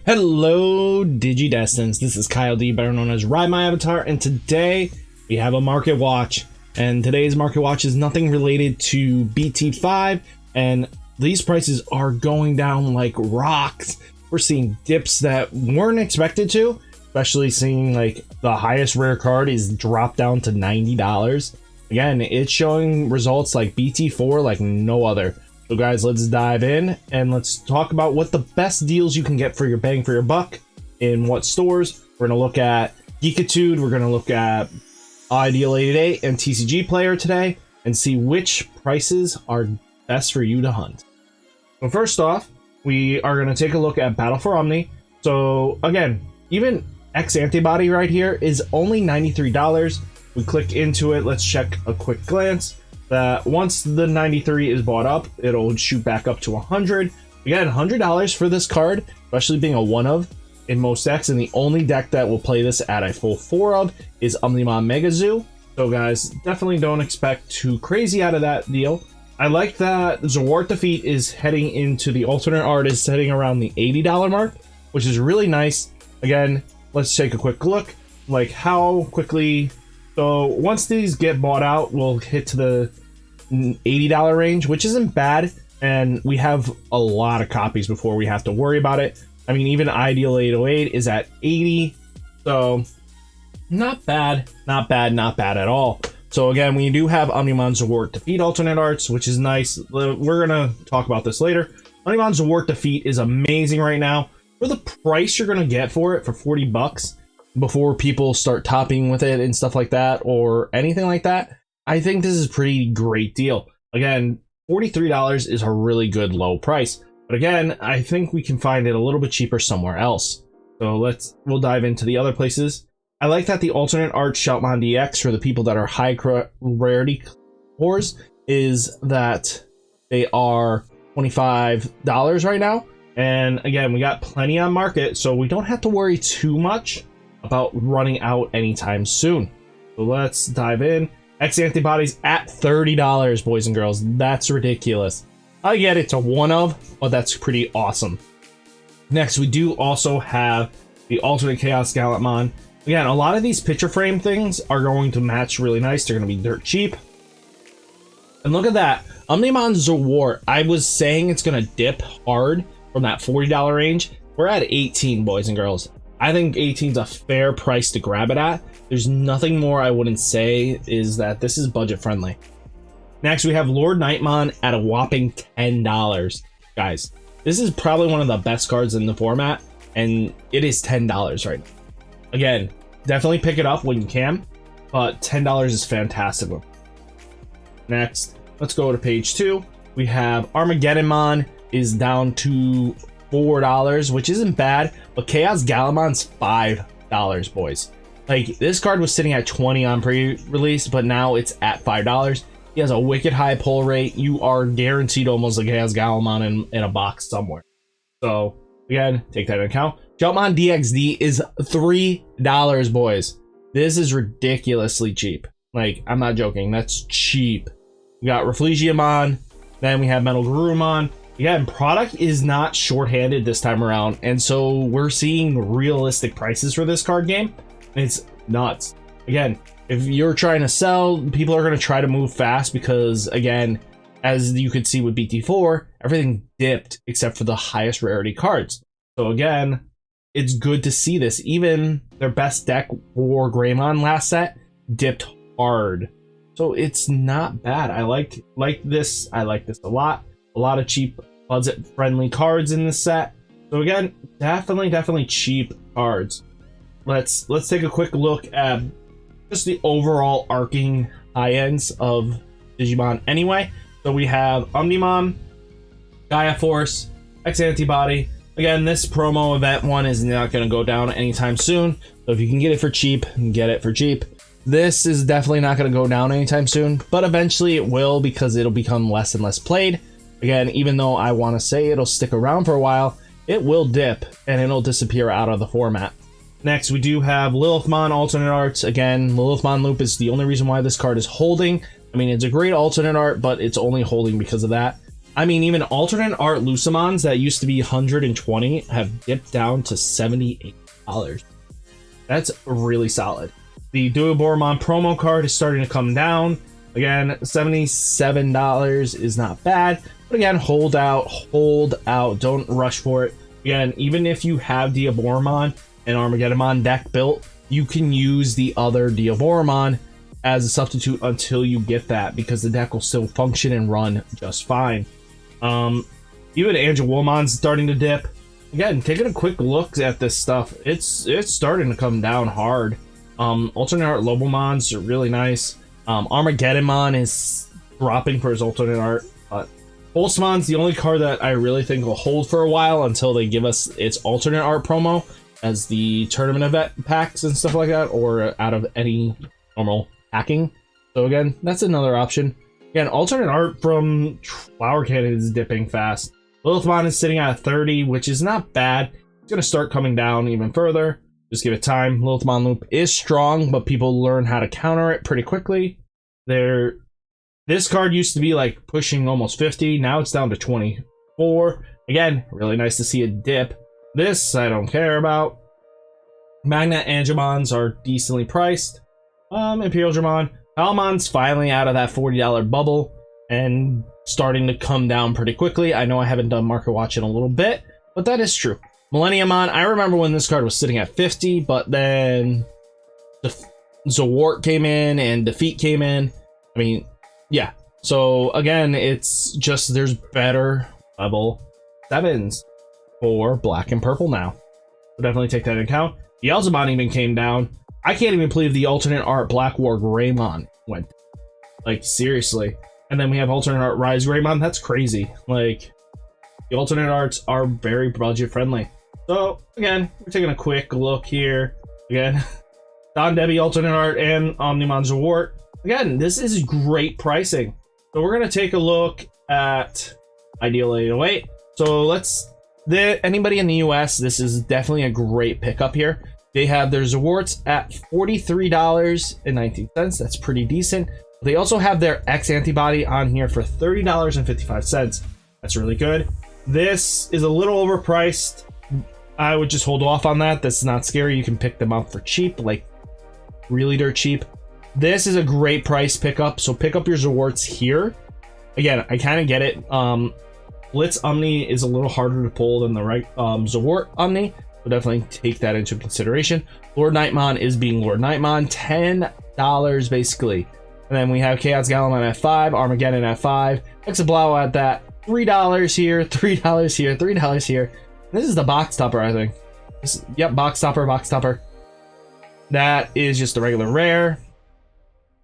Hello Digidestins, this is Kyle D, better known as RideMyAvatar, and today we have a market watch. And today's market watch is nothing related to BT5, and these prices are going down like rocks. We're seeing dips that weren't expected to, especially seeing like the highest rare card is dropped down to $90. Again, it's showing results like BT4 like no other. So guys, let's dive in and let's talk about what the best deals you can get for your bang for your buck in what stores. We're going to look at Geekitude, we're going to look at Ideal 88 and TCG Player today and see which prices are best for you to hunt. So first off, we are going to take a look at Battle for Omni. So again, even X Antibody right here is only $93. We click into it, let's check a quick glance. That once the 93 is bought up, it'll shoot back up to 100. Again, $100 for this card, especially being a one of in most decks, and the only deck that will play this at a full 4 of is Digimon Mega Zoo. So guys, definitely don't expect too crazy out of that deal. I like that Zawart Defeat is heading into the alternate art, is heading around the $80 mark, which is really nice. Again, let's take a quick look, like how quickly. So once these get bought out, we'll hit to the $80 range, which isn't bad, and we have a lot of copies before we have to worry about it. I mean, even Ideal 808 is at 80, so not bad, not bad, not bad at all. So again, we do have Omnimon Zawart Defeat alternate arts, which is nice. We're gonna talk about this later. Omnimon Zawart Defeat is amazing right now. For the price you're gonna get for it, for 40 bucks, before people start topping with it and stuff like that or anything like that, I think this is a pretty great deal. Again, $43 is a really good low price, but again, I think we can find it a little bit cheaper somewhere else. So we'll dive into the other places. I like that the alternate art Shoutmon DX for the people that are high rarity cores is that they are $25 right now. And again, we got plenty on market, so we don't have to worry too much about running out anytime soon. So let's dive in. X Antibodies at $30, boys and girls. That's ridiculous. I get it's a one of, but that's pretty awesome. Next, we do also have the alternate Chaos Gallantmon. Again, a lot of these picture frame things are going to match really nice. They're going to be dirt cheap. And look at that. Omnimon Zawart. I was saying it's going to dip hard from that $40 range. We're at 18, boys and girls. I think 18 is a fair price to grab it at. There's nothing more I wouldn't say is that this is budget friendly. Next, we have Lord Knightmon at a whopping $10. Guys, this is probably one of the best cards in the format, and it is $10 right now. Again, definitely pick it up when you can, but $10 is fantastic. Next, let's go to page 2. We have Armageddon is down to $4, which isn't bad, but Chaos Gallantmon's $5, boys. Like, this card was sitting at 20 on pre-release, but now it's at $5. He has a wicked high pull rate. You are guaranteed almost a Chaos Gallantmon in a box somewhere. So again, take that into account. Shoutmon DXD is $3, boys. This is ridiculously cheap. Like, I'm not joking, that's cheap. We got Reflegiamon, then we have Metal Garurumon. Again, product is not short-handed this time around, and so we're seeing realistic prices for this card game. It's nuts. Again, if you're trying to sell, people are going to try to move fast because, again, as you could see with BT4, everything dipped except for the highest rarity cards. So again, it's good to see this. Even their best deck, War Greymon last set, dipped hard. So it's not bad. I like this. I like this a lot. A lot of cheap, budget-friendly cards in this set. So again, definitely cheap cards. Let's take a quick look at just the overall arcing high ends of Digimon anyway. So we have Omnimon, Gaia Force, X Antibody. Again, this promo event one is not going to go down anytime soon. So if you can get it for cheap, get it for cheap. This is definitely not going to go down anytime soon, but eventually it will because it'll become less and less played. Again, even though I want to say it'll stick around for a while, it will dip and it'll disappear out of the format. Next, we do have Lilithmon alternate arts. Again, Lilithmon Loop is the only reason why this card is holding. I mean, it's a great alternate art, but it's only holding because of that. I mean, even alternate art Lucimons that used to be 120 have dipped down to $78. That's really solid. The Duobormon promo card is starting to come down. Again, $77 is not bad. But again, hold out. Don't rush for it. Again, even if you have Duobormon and Armageddon deck built, you can use the other Duobormon as a substitute until you get that, because the deck will still function and run just fine. Even Angelwomon's starting to dip. Again, taking a quick look at this stuff, it's starting to come down hard. Alternate art Lobomons are really nice. Armageddon is dropping for his alternate art. Pulsemon's the only card that I really think will hold for a while until they give us its alternate art promo as the tournament event packs and stuff like that, or out of any normal packing. So again, that's another option. Again, alternate art from Flower Cannon is dipping fast. Lilithmon is sitting at 30, which is not bad. It's going to start coming down even further. Just give it time. Lilithmon Loop is strong, but people learn how to counter it pretty quickly. This card used to be like pushing almost 50. Now it's down to 24. Again, really nice to see it dip. This I don't care about. Magna Angemons are decently priced. Imperial Dramon. Palmon's finally out of that $40 bubble and starting to come down pretty quickly. I know I haven't done market watch in a little bit, but that is true. Millenniumon, I remember when this card was sitting at 50, but then the Zawart came in and Defeat came in. I mean, yeah. So again, it's just there's better level 7s for black and purple now. So definitely take that into account. The Elzamon even came down. I can't even believe the alternate art Black War Greymon went. Like, seriously. And then we have alternate art Rise Greymon. That's crazy. Like, the alternate arts are very budget friendly. So, again, we're taking a quick look here. Again, Don Debbie alternate art and Omnimon Zawart. Again, this is great pricing. So we're going to take a look at Ideal 808. So anybody in the US, this is definitely a great pickup here. They have their Zawarts at $43.19. That's pretty decent. They also have their X antibody on here for $30.55. That's really good. This is a little overpriced. I would just hold off on that. That's not scary. You can pick them up for cheap, like really dirt cheap. This is a great price pickup. So pick up your Zawarts here. Again, I kind of get it. Blitz Omni is a little harder to pull than the right Zawart Omni. So definitely take that into consideration. Lord Knightmon is being Lord Knightmon, $10 basically. And then we have Chaos Galamon at 5, Armageddon at 5, Exablau at that, $3 here, $3 here, $3 here. This is the box topper, I think. Yep, box topper. That is just a regular rare.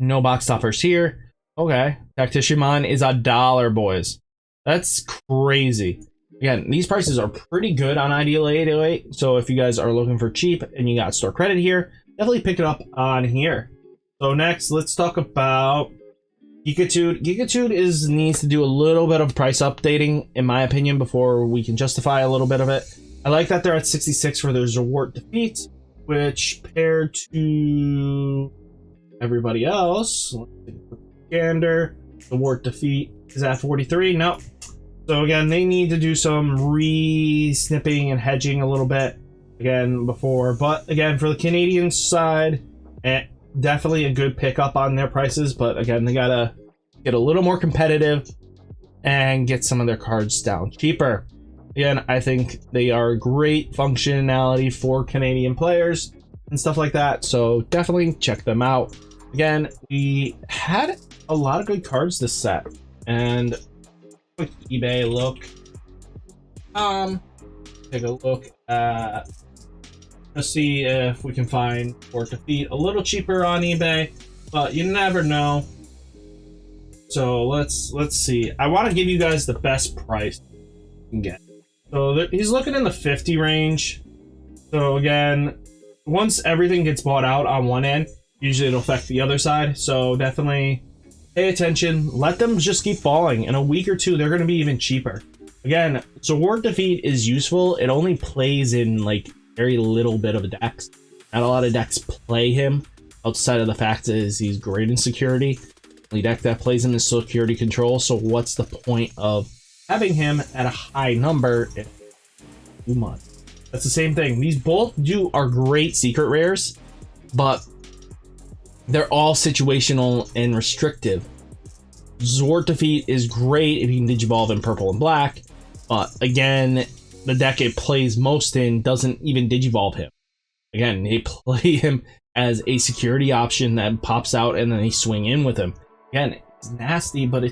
No box toppers here. Okay, Tacticianmon is $1, boys. That's crazy. Again, these prices are pretty good on Ideal 808, so if you guys are looking for cheap and you got store credit here, definitely pick it up on here. So next, let's talk about Geekitude. Geekitude needs to do a little bit of price updating, in my opinion, before we can justify a little bit of it. I like that they're at 66 for their Zawart Defeat, which paired to everybody else, let's take a quick gander. Zawart Defeat is at 43. Nope. So again, they need to do some re-snipping and hedging a little bit again before. But again, for the Canadian side, definitely a good pickup on their prices. But again, they gotta get a little more competitive and get some of their cards down cheaper. Again, I think they are great functionality for Canadian players and stuff like that. So definitely check them out. Again, we had a lot of good cards this set, and quick eBay look. Take a look at, let's see if we can find Zawart Defeat a little cheaper on eBay, but you never know. So let's see. I want to give you guys the best price you can get. So he's looking in the 50 range. So again, once everything gets bought out on one end, usually it'll affect the other side. So definitely pay attention. Let them just keep falling. In a week or two, they're going to be even cheaper. Again, Zawart Defeat is useful. It only plays in like very little bit of decks. Not a lot of decks play him outside of the fact that he's great in security. The deck that plays him is security control. So what's the point of having him at a high number is too much. That's the same thing. These both are great secret rares, but they're all situational and restrictive. Zord Defeat is great if you can Digivolve in purple and black, but again, the deck it plays most in doesn't even Digivolve him. Again, they play him as a security option that pops out and then they swing in with him. Again, it's nasty, but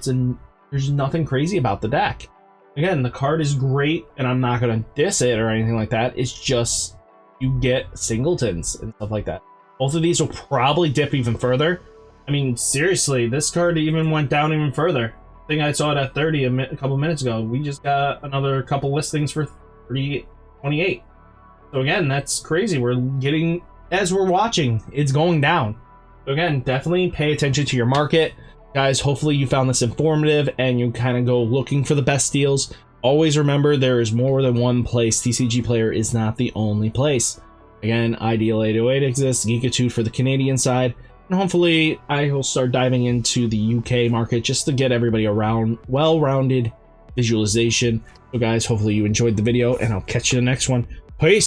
there's nothing crazy about the deck. Again, the card is great, and I'm not going to diss it or anything like that. It's just you get singletons and stuff like that. Both of these will probably dip even further. I mean, seriously, this card even went down even further. I think I saw it at 30 a couple minutes ago. We just got another couple listings for 28. So again, that's crazy. We're getting, as we're watching, it's going down. So again, definitely pay attention to your market. Guys, hopefully you found this informative and you kind of go looking for the best deals. Always remember there is more than one place. TCG Player is not the only place. Again, Ideal 808 exists, Geekitude for the Canadian side, and hopefully I will start diving into the UK market just to get everybody around well-rounded visualization. So guys, hopefully you enjoyed the video and I'll catch you in the next one. Peace!